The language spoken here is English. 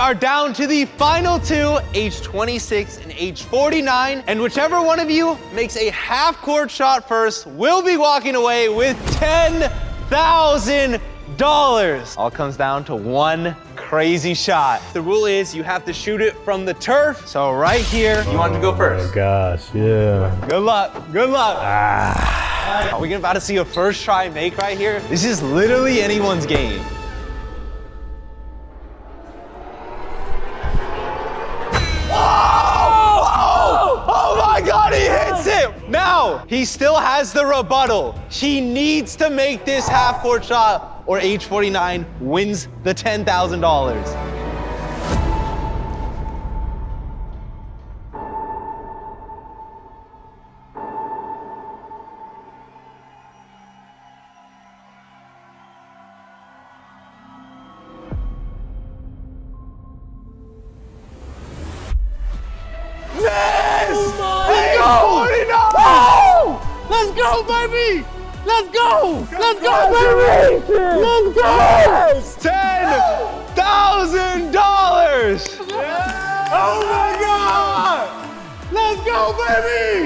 are down to the final two, age 26 and age 49. And whichever one of you makes a half-court shot first will be walking away with $10,000. All comes down to one crazy shot. The rule is you have to shoot it from the turf. So right here, you want to go first. Oh my gosh, yeah. Good luck, good luck. Are we about to see a first try make right here? This is literally anyone's game. Oh my God, he hits it! Now, he still has the rebuttal. He needs to make this half-court shot or age 49 wins the $10,000. Let's go, baby! Let's go! Let's go, baby! Let's go! $10,000! Oh my God! Let's go, baby!